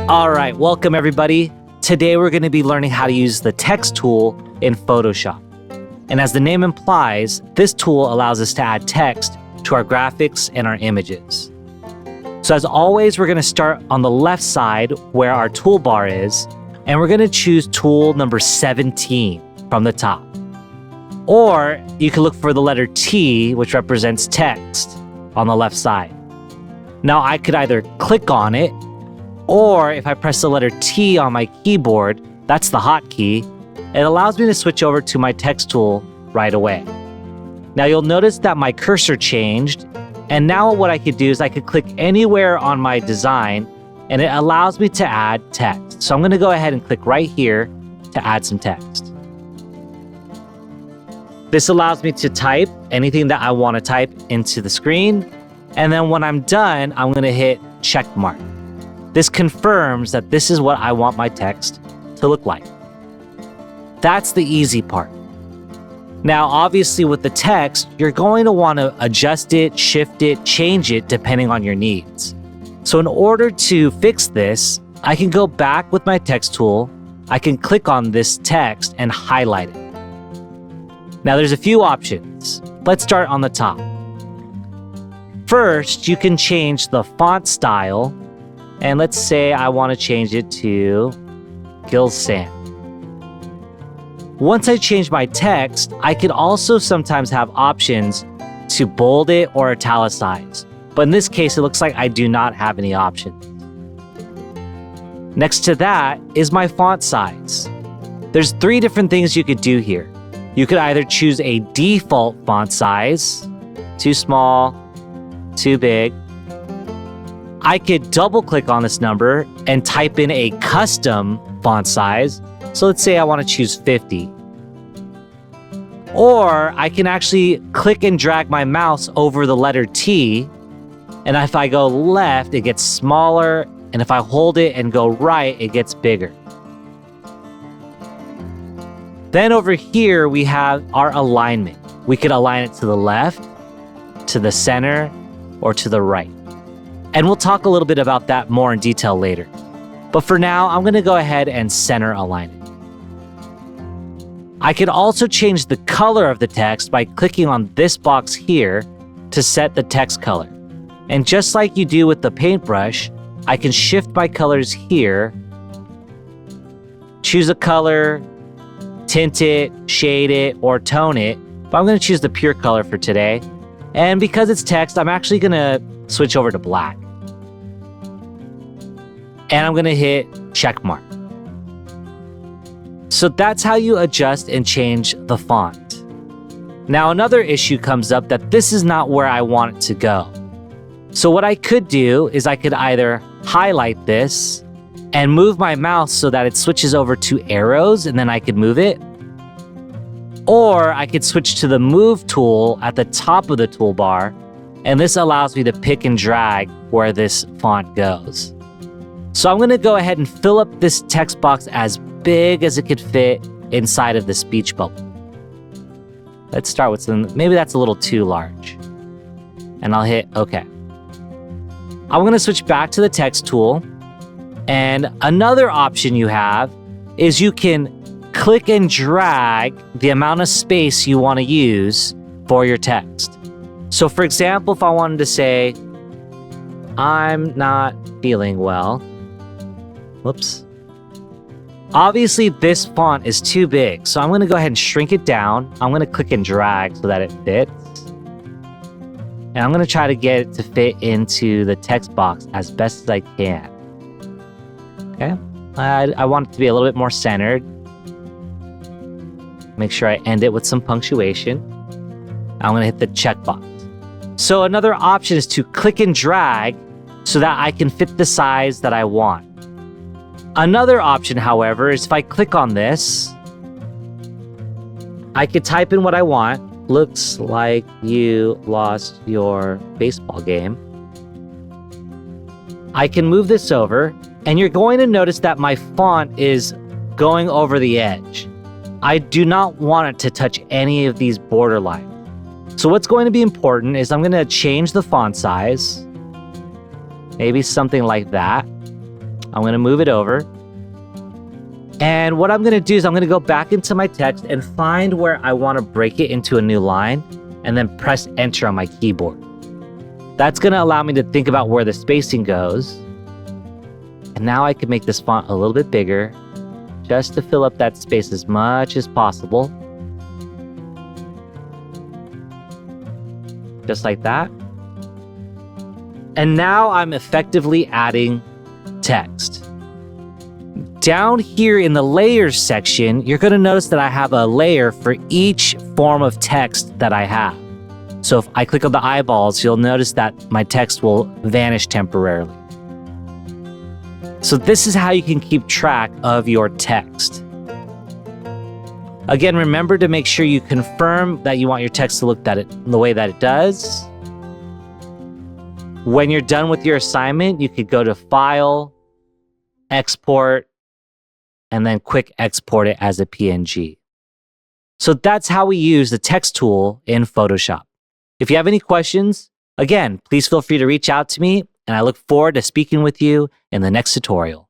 All right, welcome everybody. Today we're going to be learning how to use the text tool in Photoshop. And as the name implies, this tool allows us to add text to our graphics and our images. So as always, we're going to start on the left side where our toolbar is, and we're going to choose tool number 17 from the top. Or you can look for the letter T, which represents text, on the left side. Now I could either click on it, or if I press the letter T on my keyboard, that's the hotkey, it allows me to switch over to my text tool right away. Now you'll notice that my cursor changed, and now what I could do is I could click anywhere on my design, and it allows me to add text. So I'm going to go ahead and click right here to add some text. This allows me to type anything that I want to type into the screen, and then when I'm done, I'm going to hit check mark. This confirms that this is what I want my text to look like. That's the easy part. Now, obviously with the text, you're going to want to adjust it, shift it, change it depending on your needs. So in order to fix this, I can go back with my text tool. I can click on this text and highlight it. Now there's a few options. Let's start on the top. First, you can change the font style. And let's say I want to change it to Gilsan. Once I change my text, I could also sometimes have options to bold it or italicize. But in this case, it looks like I do not have any options. Next to that is my font size. There's 3 different things you could do here. You could either choose a default font size, too small, too big. I could double click on this number and type in a custom font size. So let's say I want to choose 50. Or I can actually click and drag my mouse over the letter T. And if I go left, it gets smaller. And if I hold it and go right, it gets bigger. Then over here, we have our alignment. We could align it to the left, to the center, or to the right. And we'll talk a little bit about that more in detail later. But for now, I'm going to go ahead and center align it. I could also change the color of the text by clicking on this box here to set the text color. And just like you do with the paintbrush, I can shift my colors here, choose a color, tint it, shade it, or tone it. But I'm going to choose the pure color for today. And because it's text, I'm actually going to switch over to black. And I'm going to hit check mark. So that's how you adjust and change the font. Now another issue comes up that this is not where I want it to go. So what I could do is I could either highlight this and move my mouse so that it switches over to arrows and then I could move it. Or I could switch to the move tool at the top of the toolbar, and this allows me to pick and drag where this font goes. So I'm going to go ahead and fill up this text box as big as it could fit inside of the speech bubble. Let's start with maybe that's a little too large. And I'll hit OK. I'm going to switch back to the text tool. And another option you have is you can click and drag the amount of space you want to use for your text. So for example, if I wanted to say, I'm not feeling well. Whoops. Obviously, this font is too big, so I'm going to go ahead and shrink it down. I'm going to click and drag so that it fits. And I'm going to try to get it to fit into the text box as best as I can. Okay. I want it to be a little bit more centered. Make sure I end it with some punctuation. I'm going to hit the checkbox. So another option is to click and drag so that I can fit the size that I want. Another option, however, is if I click on this, I could type in what I want. Looks like you lost your baseball game. I can move this over, and you're going to notice that my font is going over the edge. I do not want it to touch any of these border lines. So what's going to be important is I'm going to change the font size. Maybe something like that. I'm going to move it over. And what I'm going to do is I'm going to go back into my text and find where I want to break it into a new line and then press enter on my keyboard. That's going to allow me to think about where the spacing goes. And now I can make this font a little bit bigger just to fill up that space as much as possible. Just like that. And now I'm effectively adding text. Down here in the layers section, you're going to notice that I have a layer for each form of text that I have. So if I click on the eyeballs, you'll notice that my text will vanish temporarily. So this is how you can keep track of your text. Again, remember to make sure you confirm that you want your text to look the way that it does. When you're done with your assignment, you could go to File, Export, and then quick export it as a PNG. So that's how we use the text tool in Photoshop. If you have any questions, again, please feel free to reach out to me, and I look forward to speaking with you in the next tutorial.